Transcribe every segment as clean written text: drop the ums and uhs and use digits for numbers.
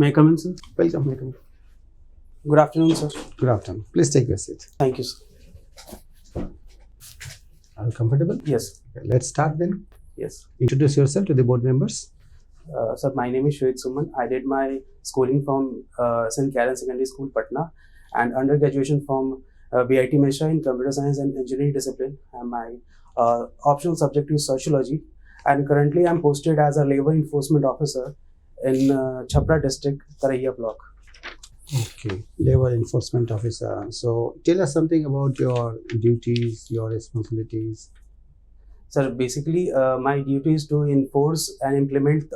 May I come in, sir? Welcome, welcome. Good afternoon, sir. Good afternoon. Please take your seat. Thank you, sir. Are you comfortable? Yes, Okay, let's start then. yes. Introduce yourself to the board members. Sir, my name is Shwet Suman. I did my schooling from St. Karen Secondary School, Patna, and undergraduation from BIT Mishra in Computer Science and Engineering discipline. And my optional subject is Sociology. And currently, I'm posted as a Labor Enforcement Officer in Chhapra District, Taraiya Block. Okay. Labor Enforcement Officer. So tell us something about your duties, your responsibilities. Sir, basically, my duty is to enforce and implement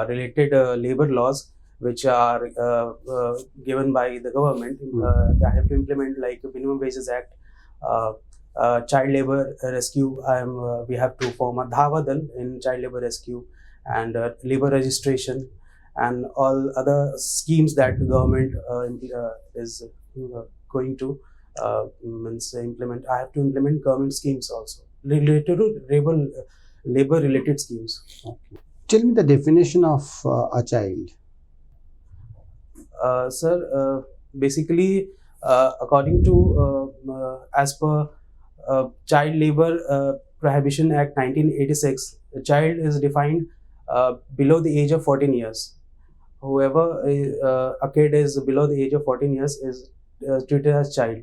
related labor laws which are given by the government. I have to implement like Minimum Wages Act, Child Labor Rescue. We have to form a Dhava Dal in Child Labor Rescue and labor registration and all other schemes that the government is going to implement. I have to implement government schemes also related to labor related schemes. Okay. Tell me the definition of a child. Sir, basically, according to as per Child Labor Prohibition Act 1986, a child is defined below the age of 14 years. Whoever a kid is below the age of 14 years is treated as child.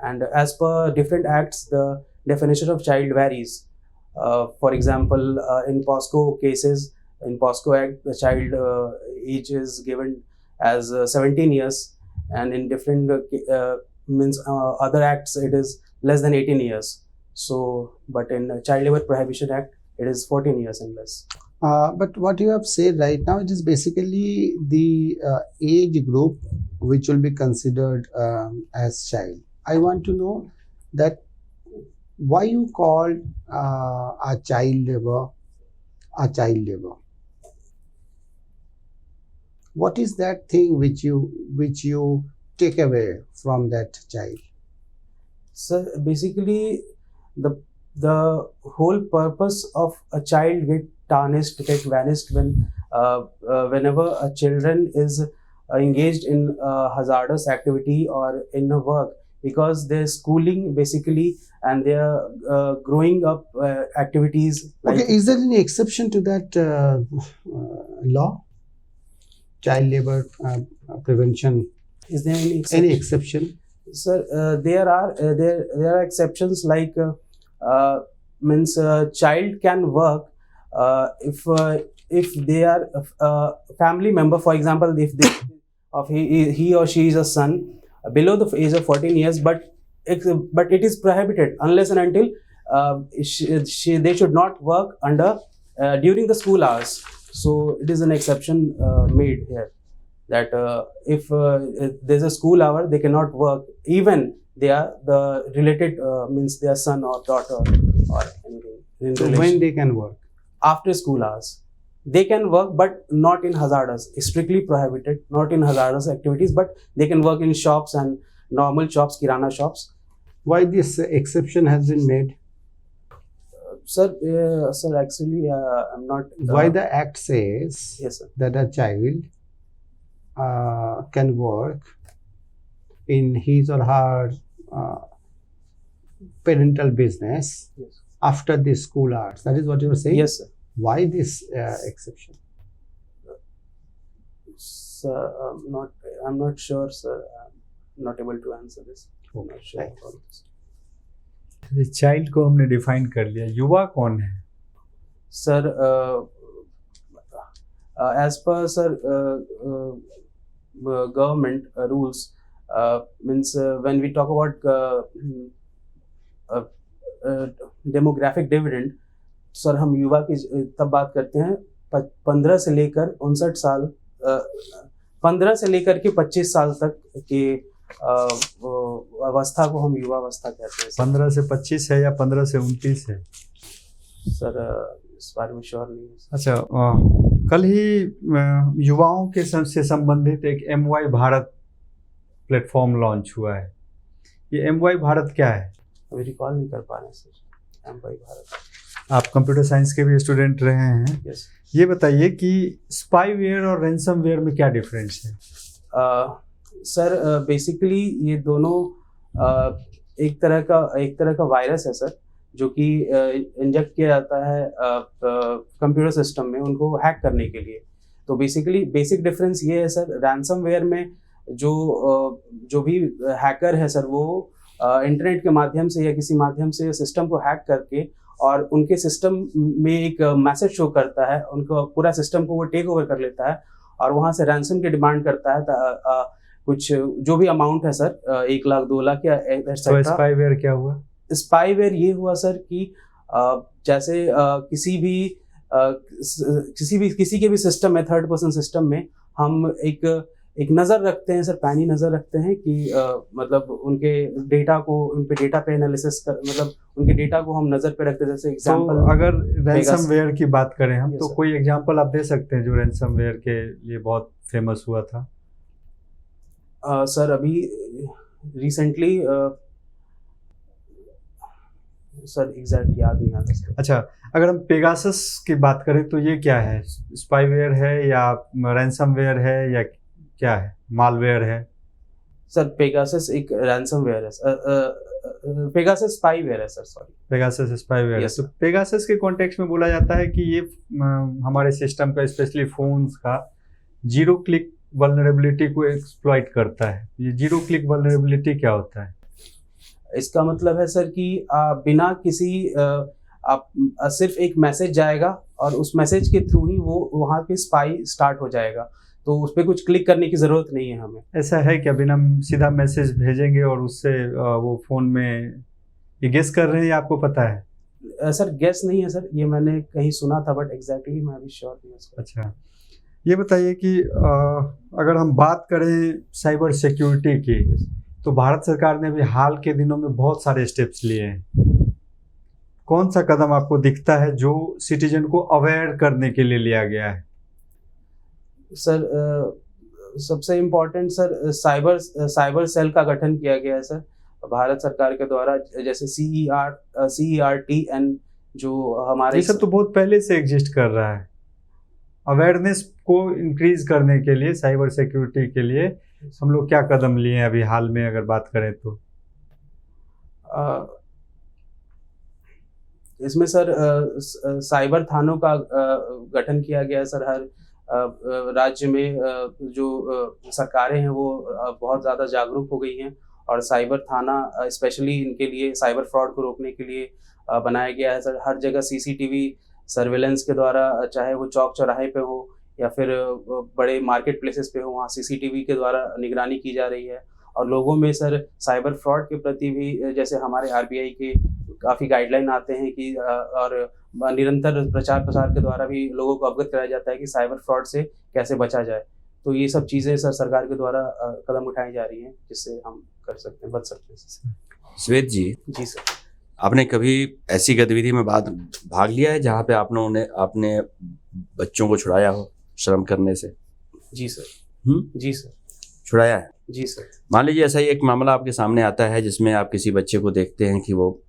And as per different acts, the definition of child varies. For example, in POSCO cases, in POSCO Act, the child age is given as 17 years, and in different other acts, it is less than 18 years. So, but in Child Labor Prohibition Act, it is 14 years and less. But what you have said right now, it is basically the age group which will be considered as child. I want to know that why you call a child labor a child labor. What is that thing which you take away from that child? So basically, the whole purpose of a child get tarnished, get vanished when whenever a children is engaged in hazardous activity or in a work, because their schooling basically and their growing up activities. Okay, is there any exception to that law? Child labor prevention. Is there any exception? Any exception? Sir, there are exceptions like means child can work if they are a family member. For example, if he or she is a son below the age of 14 years, but it is prohibited unless and until they should not work under during the school hours. So it is an exception made here that if there's a school hour, they cannot work even they are the related means their son or daughter or anything. So when they can work? After school hours. They can work, but not in hazardous. It's strictly prohibited, not in hazardous activities, but they can work in shops and normal shops, kirana shops. Why this exception has been made? Sir, actually, I'm not. Why the act says Yes, sir. that a child can work in his or her parental business Yes. after the school hours? That is what you were saying? Yes, sir. Why this exception? Sir, I'm not sure, sir. I'm not able to answer this. I'm not sure Right. about this. Child को हमने define कर लिया, युवा कौन है? Sir, as per sir government rules, means when we talk about demographic dividend, sir हम युवा की तब बात करते हैं 15 से लेकर 59 साल 15 से लेकर के 25 साल तक की अवस्था को हम युवा अवस्था कहते हैं। 15 से 25 है या 15 से 29 है? सर इस बारे में श्योर नहीं है। अच्छा, कल ही युवाओं के से संबंधित एक MY भारत प्लेटफॉर्म लॉन्च हुआ है। ये MY भारत क्या है? अभी रिकॉल नहीं कर पा रहे सर। MY भारत आप कंप्यूटर साइंस के भी स्टूडेंट रहे हैं, यस। ये बताइए कि स्पाईवेयर और रैंसमवेयर में क्या डिफरेंस है? सर बेसिकली ये दोनों एक तरह का वायरस है सर, जो कि इंजेक्ट किया जाता है कंप्यूटर सिस्टम में उनको हैक करने के लिए। तो बेसिकली बेसिक डिफरेंस ये है सर, रैंसमवेयर में जो भी हैकर है सर, वो इंटरनेट के माध्यम से या किसी माध्यम से सिस्टम को हैक करके और उनके सिस्टम में एक मैसेज शो करता है, उनको पूरा सिस्टम को वो टेक ओवर कर लेता है और वहाँ से रैंसम की डिमांड करता है कुछ जो भी अमाउंट है सर, 1 लाख 2 लाख या तो एक्सेट्रा। स्पाईवेयर क्या हुआ? स्पाईवेयर ये हुआ सर कि जैसे किसी के भी सिस्टम में, थर्ड पर्सन सिस्टम में हम एक नज़र रखते हैं सर, पैनी नज़र रखते हैं कि मतलब उनके डेटा को, उन पे डेटा पे एनालिसिस कर, मतलब उनके डेटा को हम नज़र पे रखते हैं। जैसे एग्जांपल, तो अगर रैंसमवेयर की बात करें हम, Yes, तो sir. कोई एग्जांपल आप दे सकते हैं जो रैंसमवेयर के लिए बहुत फेमस हुआ था? सर अभी रिसेंटली सर एग्जैक्ट याद नहीं आता सर। अच्छा, अगर हम पेगासस की बात करें तो ये क्या है? स्पाईवेयर है या रैंसमवेयर है या क्या है? मालवेयर है? सर पेगासस एक रैंसमवेयर है, पेगासस स्पाईवेयर है सर, सॉरी। पेगासस स्पाईवेयर है। Yes, तो sir. पेगासस के कॉन्टेक्स्ट में बोला जाता है कि ये हमारे सिस्टम का, स्पेशली फोन्स का जीरो क्लिक वल्नरेबिलिटी को एक्सप्लॉइट करता है। ये जीरो क्लिक वल्नरेबिलिटी क्या होता है? इसका मतलब है सर कि बिना किसी आप सिर्फ एक मैसेज जाएगा और उस मैसेज के थ्रू ही वो वहाँ पे स्पाई स्टार्ट हो जाएगा, तो उस पर कुछ क्लिक करने की ज़रूरत नहीं है हमें। ऐसा है क्या? बिना सीधा मैसेज भेजेंगे और उससे वो फ़ोन में ये गेस कर रहे हैं या आपको पता है? सर गेस नहीं है सर, ये मैंने कहीं सुना था, बट एग्जैक्टली मैं अभी श्योर नहीं हूँ इसका। अच्छा, ये बताइए कि अगर हम बात करें साइबर सिक्योरिटी की, तो भारत सरकार ने भी हाल के दिनों में बहुत सारे स्टेप्स लिए हैं। कौन सा कदम आपको दिखता है जो सिटीजन को अवेयर करने के लिए लिया गया है? सर सबसे इम्पोर्टेंट सर साइबर सेल का गठन किया गया है सर भारत सरकार के द्वारा, जैसे CERT जो हमारे, ये सब तो बहुत पहले से एग्जिस्ट कर रहा है। अवेयरनेस को इंक्रीज करने के लिए, साइबर सिक्योरिटी के लिए हम लोग क्या कदम लिए हैं अभी हाल में अगर बात करें तो? इसमें सर साइबर थानों का गठन किया गया है सर। हर राज्य में जो सरकारें हैं वो बहुत ज़्यादा जागरूक हो गई हैं और साइबर थाना स्पेशली इनके लिए, साइबर फ्रॉड को रोकने के लिए बनाया गया है सर। हर जगह CCTV सर्वेलेंस के द्वारा, चाहे वो चौक चौराहे पे हो या फिर बड़े मार्केट प्लेसेस पे हो, वहाँ CCTV के द्वारा निगरानी की जा रही है। और लोगों में सर साइबर फ्रॉड के प्रति भी, जैसे हमारे RBI के काफ़ी गाइडलाइन आते हैं कि और निरंतर प्रचार प्रसार के द्वारा भी लोगों को अवगत कराया जाता है कि साइबर फ्रॉड से कैसे बचा जाए। तो ये सब चीज़ें सर सरकार के द्वारा कदम उठाई जा रही हैं जिससे हम कर सकते हैं, बच सकते हैं। श्वेत जी, जी सर। आपने कभी ऐसी गतिविधि में भाग लिया है जहाँ पे आपने बच्चों को छुड़ाया हो श्रम करने से? जी सर। जी सर। छुड़ाया है? जी सर। मान लीजिए ऐसा ही एक मामला आपके सामने आता है जिसमें आप किसी बच्चे को देखते हैं कि वो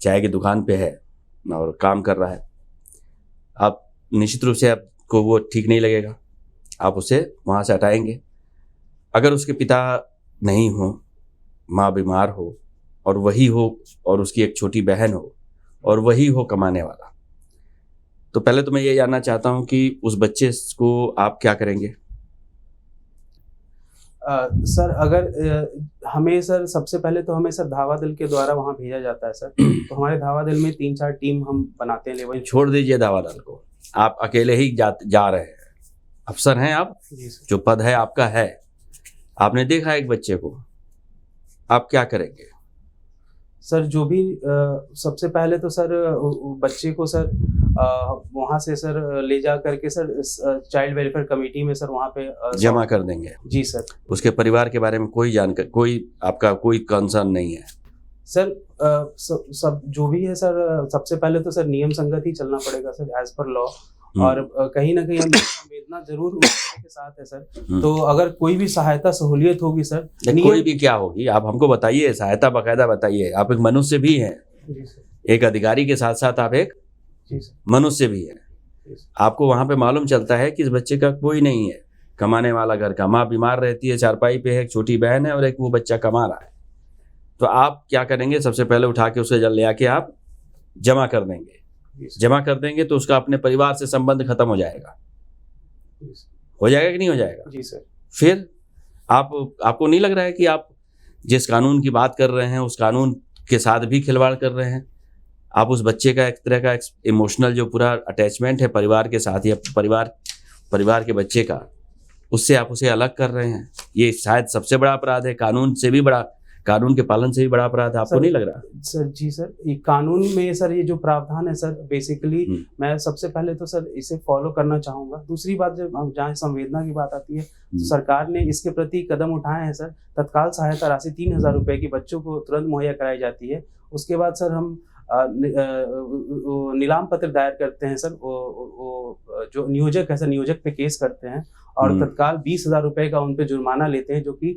चाय की दुकान पे है और काम कर रहा है। आप निश्चित रूप से आपको वो ठीक नहीं लगेगा, आप उसे वहाँ से हटाएंगे। अगर उसके पिता नहीं हो, माँ बीमार हो और वही हो और उसकी एक छोटी बहन हो और वही हो कमाने वाला, तो पहले तो मैं ये जानना चाहता हूँ कि उस बच्चे को आप क्या करेंगे? सर अगर हमें सर सबसे पहले तो हमें सर धावा दल के द्वारा वहाँ भेजा जाता है सर। तो हमारे धावा दल में 3-4 टीम हम बनाते हैं लेवल। छोड़ दीजिए धावा दल को, आप अकेले ही जा रहे हैं, अफसर हैं आप, जी सर। जो पद है आपका है, आपने देखा एक बच्चे को, आप क्या करेंगे? सर जो भी सबसे पहले तो सर बच्चे को सर वहाँ से सर ले जा करके सर चाइल्ड वेलफेयर कमेटी में सर वहाँ पे जमा कर देंगे? जी सर। उसके परिवार के बारे में कोई जानकारी, आपका कोई कंसर्न नहीं है? सर सब जो भी है सर, सबसे पहले तो सर नियम संगत ही चलना पड़ेगा सर, एज पर लॉ। और कहीं ना कहीं हम संवेदना जरूर के साथ है सर। तो अगर कोई भी सहायता सहूलियत होगी सर, कोई भी क्या होगी आप हमको बताइए, सहायता बाकायदा बताइए। आप एक मनुष्य भी हैं, एक अधिकारी के साथ साथ आप एक जी सर। मनुष्य भी है। जी सर। आपको वहां पे मालूम चलता है कि इस बच्चे का कोई नहीं है कमाने वाला घर का, माँ बीमार रहती है, चारपाई पे है, एक छोटी बहन है और एक वो बच्चा कमा रहा है, तो आप क्या करेंगे? सबसे पहले उठा के उसे ले आके आप जमा कर देंगे। जी सर। जमा कर देंगे तो उसका अपने परिवार से संबंध खत्म हो जाएगा। जी सर। हो जाएगा कि नहीं हो जाएगा? जी सर। फिर आपको नहीं लग रहा है कि आप जिस कानून की बात कर रहे हैं उस कानून के साथ भी खिलवाड़ कर रहे हैं? आप उस बच्चे का एक तरह का इमोशनल जो पूरा अटैचमेंट है परिवार के साथ या परिवार के बच्चे का, उससे आप उसे अलग कर रहे हैं। ये शायद सबसे बड़ा अपराध है, कानून से भी बड़ा, कानून के पालन से भी बड़ा अपराध है। आपको नहीं लग रहा? सर जी सर, ये कानून में सर ये जो प्रावधान है सर, बेसिकली मैं सबसे पहले तो सर इसे फॉलो करना चाहूंगा। दूसरी बात, जब जहाँ संवेदना की बात आती है तो सरकार ने इसके प्रति कदम उठाए हैं सर। तत्काल सहायता राशि 3,000 रुपए की बच्चों को तुरंत मुहैया कराई जाती है। उसके बाद सर हम नीलाम पत्र दायर करते हैं सर, जो नियोजक है सर, नियोजक पे केस करते हैं और तत्काल 20,000 रुपए का उन पे जुर्माना लेते हैं, जो कि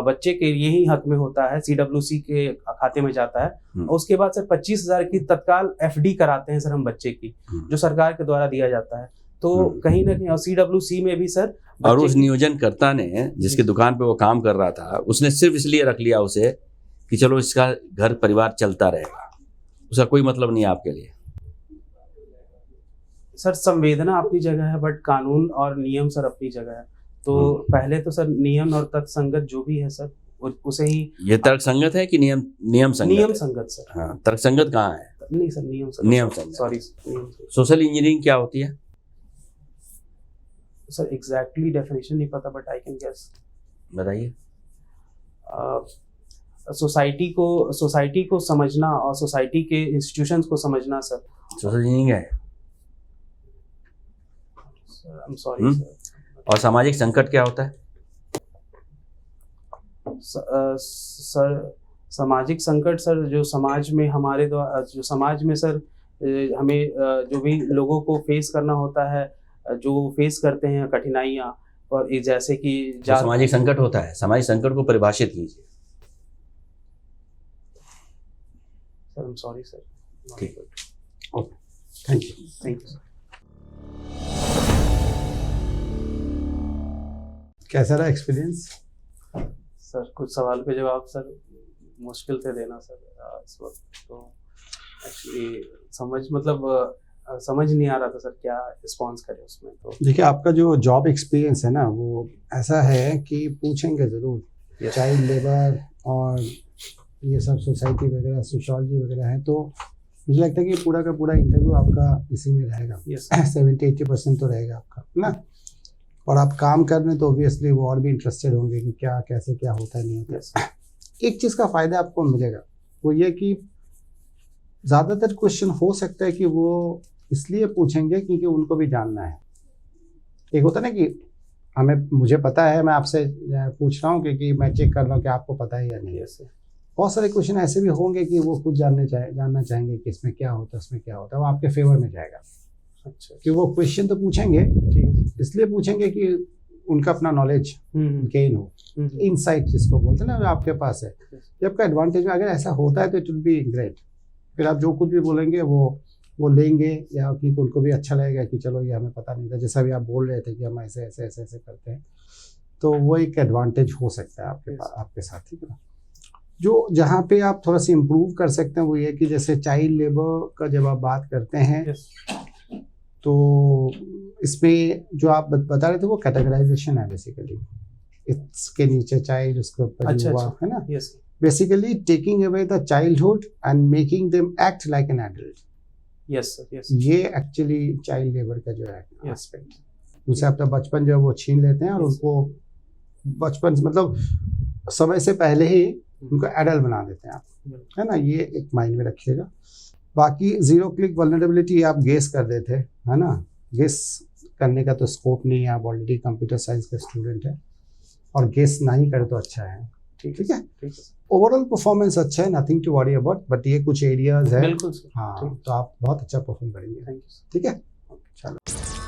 बच्चे के लिए ही हक में होता है, CWC के खाते में जाता है। और उसके बाद सर 25,000 की तत्काल FD कराते हैं सर हम बच्चे की, जो सरकार के द्वारा दिया जाता है। तो कहीं ना कहीं और CWC में भी सर, और उस नियोजनकर्ता ने जिसकी दुकान पे वो काम कर रहा था, उसने सिर्फ इसलिए रख लिया उसे कि चलो इसका घर परिवार चलता रहेगा, उसका कोई मतलब नहीं है आपके लिए? सर संवेदना अपनी जगह है, बट कानून और नियम सर अपनी जगह है। तो पहले तो सर नियम और तर्कसंगत जो भी है सर उसे ही। ये तर्कसंगत है कि नियम संगत? नियम संगत सर। हाँ, तर्कसंगत कहाँ है? नहीं सर, नियम संगत। सॉरी। सोशल इंजीनियरिंग क्या होती है सर? एग्जैक्टली डेफिनेशन नहीं पता, बट आई कैन गेस। बताइए। सोसाइटी को समझना और सोसाइटी के इंस्टीट्यूशंस को समझना सर। सोशल इंजीनियरिंग है। I am sorry sir. और सामाजिक संकट क्या होता है? सर सामाजिक संकट सर, जो समाज में हमारे द्वारा, जो समाज में सर हमें जो भी लोगों को फेस करना होता है, जो फेस करते हैं कठिनाइयाँ, और जैसे कि सामाजिक संकट होता है, सामाजिक संकट को परिभाषित कीजिए। Sir I am sorry sir. ठीक, ओके, थैंक यू सर। कैसा रहा एक्सपीरियंस? सर कुछ सवाल पे जवाब सर मुश्किल थे देना सर इस वक्त, तो एक्चुअली समझ नहीं आ रहा था सर क्या रिस्पॉन्स करें उसमें। तो देखिए, आपका जो जॉब एक्सपीरियंस है ना, वो ऐसा है कि पूछेंगे ज़रूर। चाइल्ड लेबर और ये सब सोसाइटी वगैरह, सोशियोलॉजी वगैरह है, तो मुझे लगता है कि पूरा का पूरा इंटरव्यू आपका इसी में रहेगा। 70-80% तो रहेगा आपका ना। और आप काम कर रहे हैं तो ऑब्वियसली वो और भी इंटरेस्टेड होंगे कि क्या कैसे क्या होता है, नहीं होता है। एक चीज़ का फ़ायदा आपको मिलेगा, वो ये कि ज़्यादातर क्वेश्चन हो सकता है कि वो इसलिए पूछेंगे क्योंकि उनको भी जानना है। एक होता है ना कि मुझे पता है, मैं आपसे पूछ रहा हूँ क्योंकि मैं चेक कर रहा हूँ कि आपको पता है या नहीं। ऐसे बहुत सारे क्वेश्चन ऐसे भी होंगे कि वो खुद जानना चाहेंगे कि इसमें क्या होता है, उसमें क्या होता है, वो आपके फेवर में जाएगा। अच्छा, कि वो क्वेश्चन तो पूछेंगे, इसलिए पूछेंगे कि उनका अपना नॉलेज गेन हो, इनसाइट जिसको बोलते हैं ना, आपके पास है। ये आपका एडवांटेज में अगर ऐसा होता है तो इट विल बी ग्रेट। फिर आप जो कुछ भी बोलेंगे वो लेंगे, या क्योंकि उनको भी अच्छा लगेगा कि चलो ये हमें पता नहीं था, जैसा भी आप बोल रहे थे कि हम ऐसे ऐसे ऐसे ऐसे करते हैं, तो वो एक एडवांटेज हो सकता है आपके साथ, ठीक है ना। जो जहाँ पे आप थोड़ा सा इम्प्रूव कर सकते हैं वो ये कि जैसे चाइल्ड लेबर का जब आप बात करते हैं, तो इसमें जो आप बता रहे थे वो कैटेगराइजेशन है बेसिकली। इसके नीचे चाइल्ड, उसके ऊपर युवा, है ना। Basically taking away the childhood and making them act like an adult. Yes sir, yes. ये एक्चुअली चाइल्ड लेबर का जो है एस्पेक्ट, उनसे अपना बचपन जो है वो छीन लेते हैं और उनको बचपन मतलब समय से पहले ही उनको एडल्ट बना देते हैं आप, है ना। ये एक माइंड में रखिएगा। बाकी जीरो क्लिक वल्नरेबिलिटी आप गेस कर रहे थे, है ना। गेस करने का तो स्कोप नहीं है, आप ऑलरेडी कंप्यूटर साइंस का स्टूडेंट है, और गेस नहीं करे तो अच्छा है। ठीक है। ओवरऑल परफॉर्मेंस अच्छा है, nothing to worry about, but ये कुछ एरियाज है। बिल्कुल सर। हाँ, तो आप बहुत अच्छा परफॉर्म करेंगे। Thank you. ठीक है, चलो।